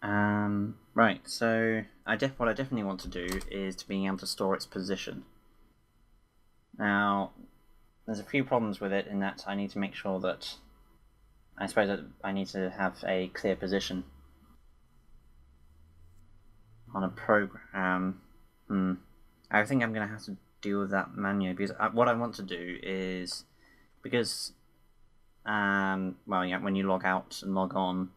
Right, so what I definitely want to do is to being able to store its position. Now, there's a few problems with it in that I need to make sure that I suppose that I need to have a clear position on a program. I think I'm going to have to deal with that manually because what I want to do is because well, yeah, when you log out and log on,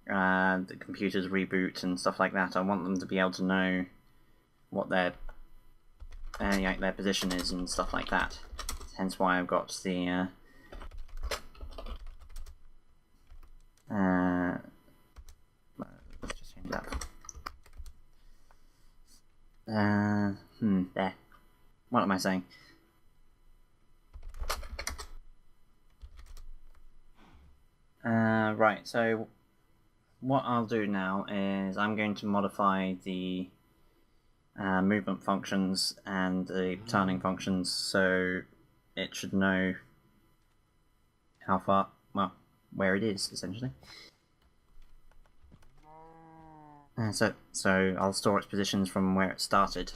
the computers reboot and stuff like that. I want them to be able to know what their position is and stuff like that. Hence why I've got the let's just change that. There. What am I saying? Right, so what I'll do now is I'm going to modify the movement functions and the turning functions so it should know how far, well, where it is, essentially. So I'll store its positions from where it started.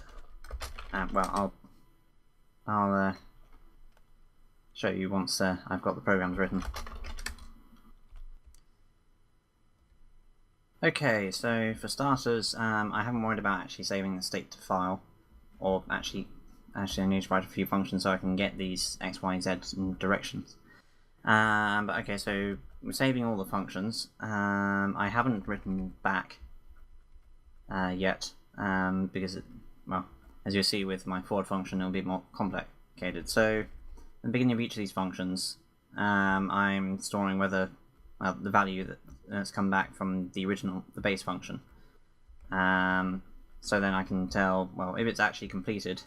Well, I'll show you once I've got the programs written. Okay, so for starters, I haven't worried about actually saving the state to file, or actually I need to write a few functions so I can get these x, y, z directions. But okay, so we're saving all the functions. I haven't written back yet, because well, as you'll see with my forward function, it'll be more complicated. So at the beginning of each of these functions, I'm storing whether the value that's come back from the base function. So then I can tell, well, if it's actually completed,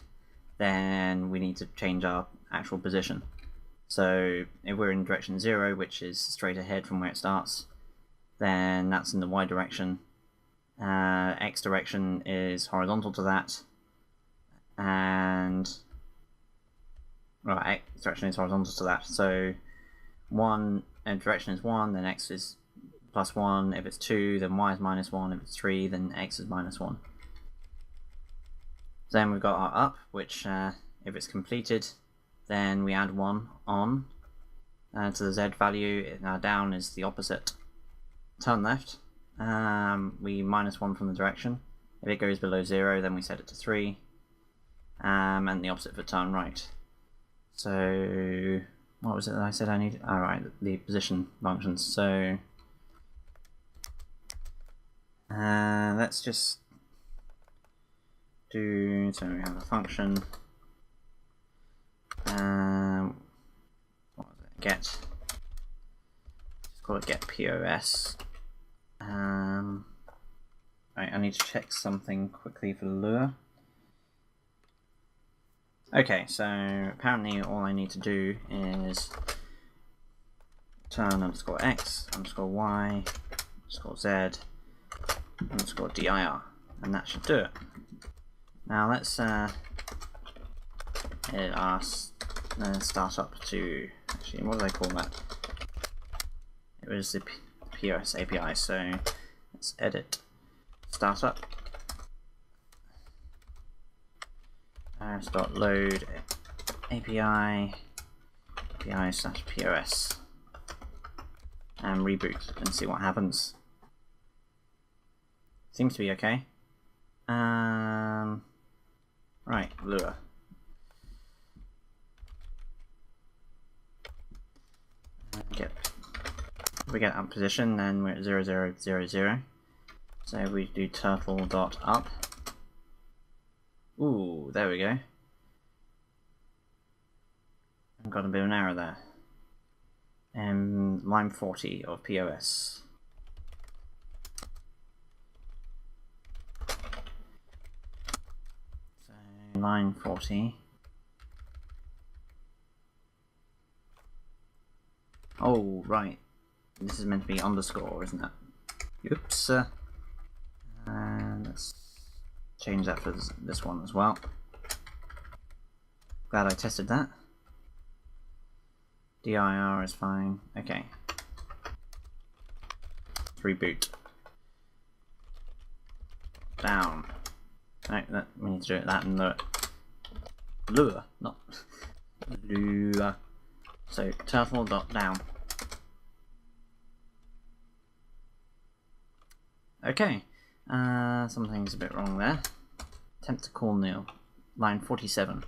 then we need to change our actual position. So if we're in direction 0, which is straight ahead from where it starts, then that's in the y direction. X direction is horizontal to that, and well, X direction is horizontal to that. So direction is 1, then X is +1. If it's 2, then Y is -1. If it's 3, then X is -1. Then we've got our up, which if it's completed, then we add 1 on to the Z value. Now down is the opposite. Turn left, we -1 from the direction. If it goes below 0, then we set it to 3. And the opposite for turn right. So what was it that I said I needed? Alright, the position functions. So let's just do, so we have a function, what was it, get, just call it get POS. Right, I need to check something quickly for Lua. Okay, so apparently all I need to do is turn _x, _y, _z, _dir, and that should do it. Now let's edit our startup to, actually, what do they call that? It was the POS API, so let's edit startup. Load API /POS and reboot and see what happens. Seems to be okay. Right, Lua. If we get up position, then we're at 0, 0, 0, 0. So we do turtle.up. Ooh, there we go. I've got a bit of an error there. And line 40 of POS. So line 40. Oh, right. This is meant to be underscore, isn't it? Oops. And let's change that for this one as well. Glad I tested that. dir is fine. Okay. Let's reboot. down. No, we need to do it that and lure, not lure. So turtle dot down. Okay, something's a bit wrong there. Attempt to call nil. Line 47.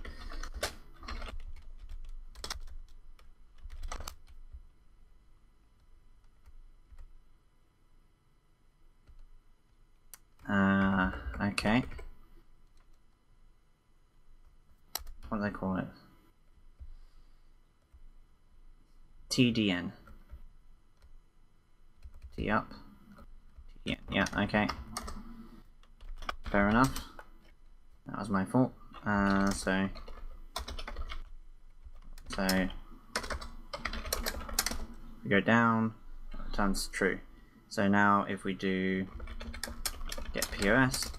Okay. What do they call it? TDN. T up. TDN. Yeah, okay. Fair enough. That was my fault. So we go down, it turns true. So now if we do get POS,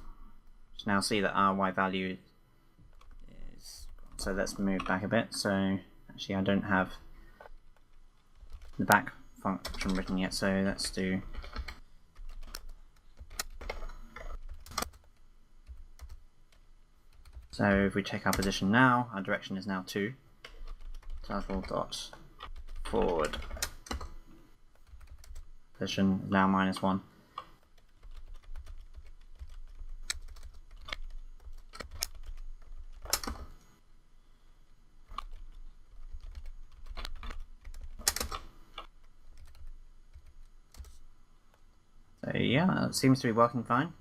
now see that our Y value is, so let's move back a bit. So actually I don't have the back function written yet, so let's do so if we check our position now, our direction is now 2. Turtle dot forward. Position is now -1. So yeah, it seems to be working fine.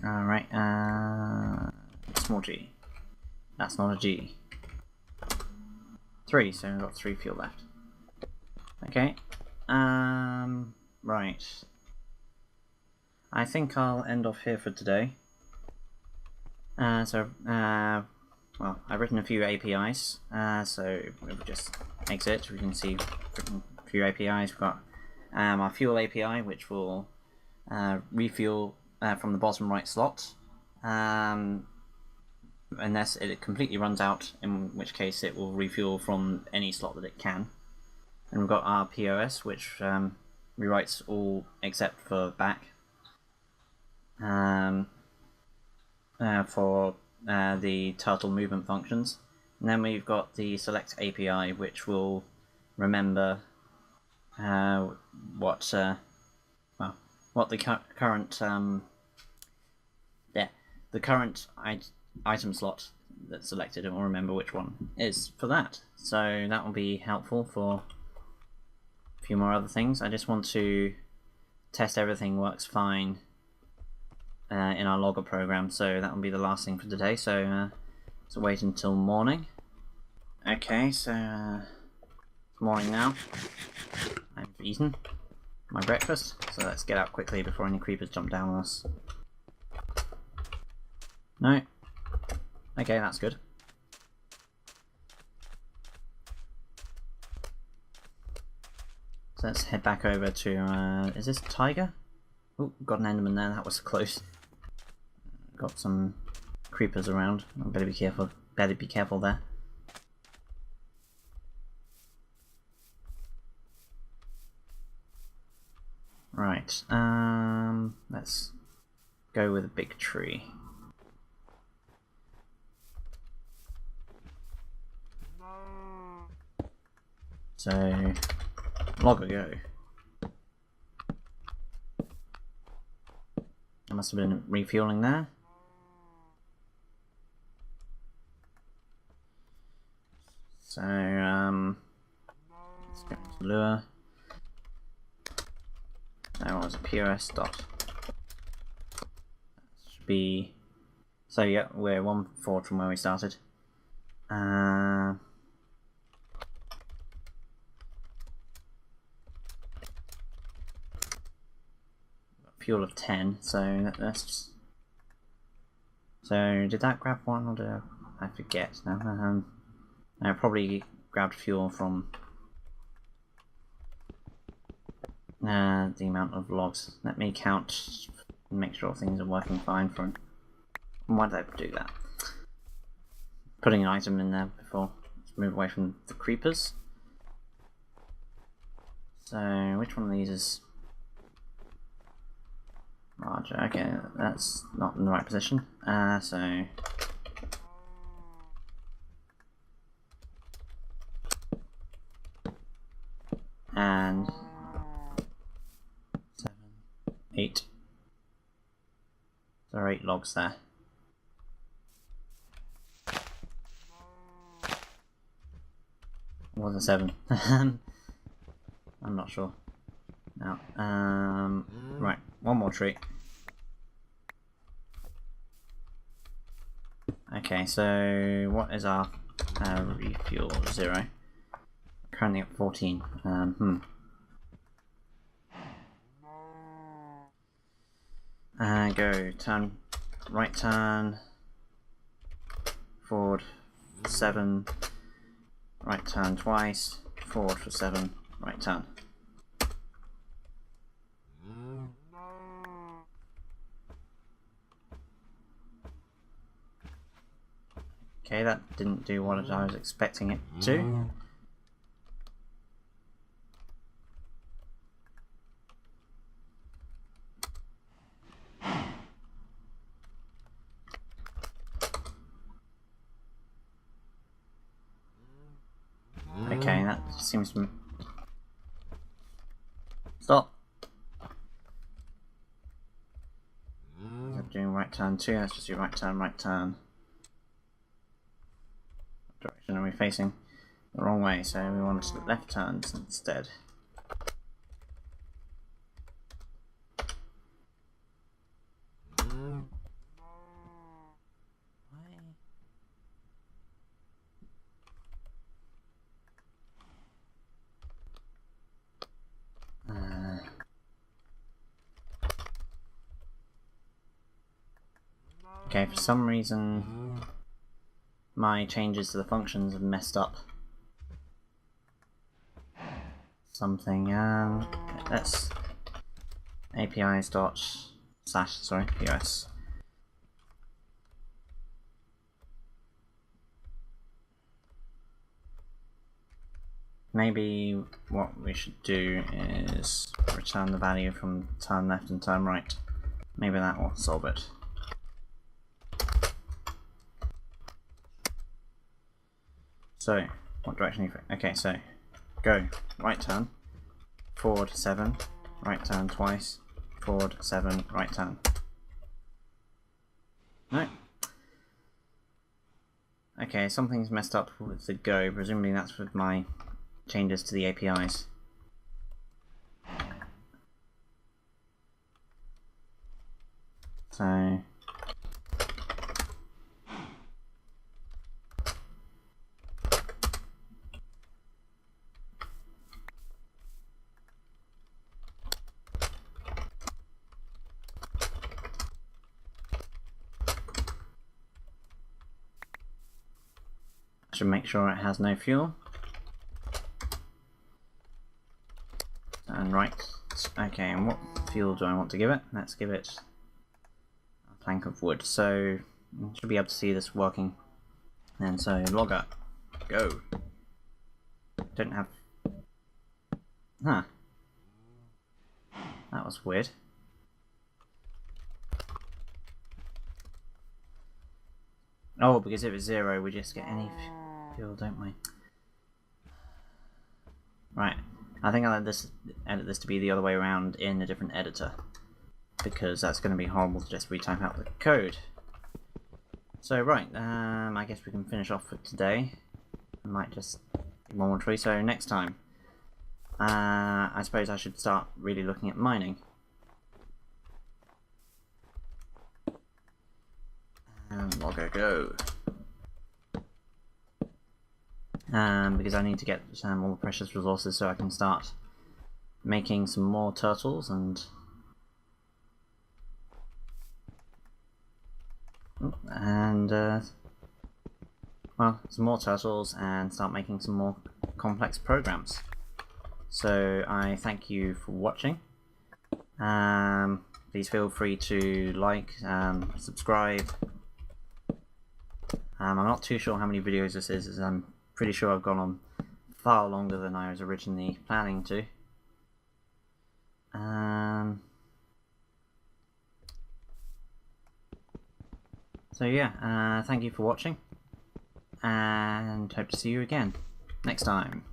Alright, small g. That's not a G. 3, so we've got 3 fuel left. Okay. Right. I think I'll end off here for today. Well, I've written a few APIs, so if we just exit, we can see a few APIs. We've got our fuel API, which will refuel from the bottom right slot, unless it completely runs out, in which case it will refuel from any slot that it can. And we've got our POS, which rewrites all except for back for the turtle movement functions. And then we've got the select API, which will remember what the current item slot that's selected, and we'll remember which one is for that. So that will be helpful for a few more other things. I just want to test everything works fine in our logger program, so that will be the last thing for today. So wait until morning. Okay, so it's morning now. I've eaten my breakfast, so let's get out quickly before any creepers jump down on us. No? Okay, that's good. So let's head back over to, is this Tiger? Oh, got an Enderman there, that was close. Got some creepers around, I better be careful there. Right, let's go with a big tree. So, logger go. I must have been refueling there. So, let's go to lure. Now what was a POS dot? That should be. So yeah, we're 1 forward from where we started. Fuel of 10, so let's just. So did that grab one, or did I forget now? I probably grabbed fuel from the amount of logs. Let me count and make sure things are working fine for it. Why did I do that? Putting an item in there before. Let's move away from the creepers. So which one of these is larger? Okay, that's not in the right position. So and 7, 8. There are 8 logs there. Or was it 7? I'm not sure. Now, right, one more tree. Okay, so what is our refuel? 0. Currently at 14. Go turn, right turn, forward 7, right turn twice, forward for 7, right turn. Okay, that didn't do what I was expecting it to. Okay, that seems to... Stop! I'm doing right turn 2, let's just do right turn, right turn. What direction are we facing? The wrong way, so we want to do left turns instead. Okay, for some reason my changes to the functions have messed up something. Let's APIs dot slash POS. Maybe what we should do is return the value from turn left and turn right. Maybe that will solve it. So, what direction are you going? Okay, so go right turn, forward 7, right turn twice, forward 7, right turn. No. Okay, something's messed up with the go, presumably that's with my changes to the APIs. So I should make sure it has no fuel. And right, okay, and what fuel do I want to give it? Let's give it a plank of wood. So you should be able to see this working. And so logger, go. Don't have... Huh. That was weird. Oh, because if it's 0, we just get any fuel, don't we? Right. I think I'll edit this to be the other way around in a different editor, because that's going to be horrible to just retype out the code. So right, I guess we can finish off for today. I might just do one more tree. So next time, I suppose I should start really looking at mining. And logger go. Because I need to get all the precious resources so I can start making some more turtles well, some more turtles and start making some more complex programs. So I thank you for watching. Please feel free to like, subscribe. I'm not too sure how many videos this is, as I'm pretty sure I've gone on far longer than I was originally planning to. So yeah, thank you for watching, and hope to see you again next time.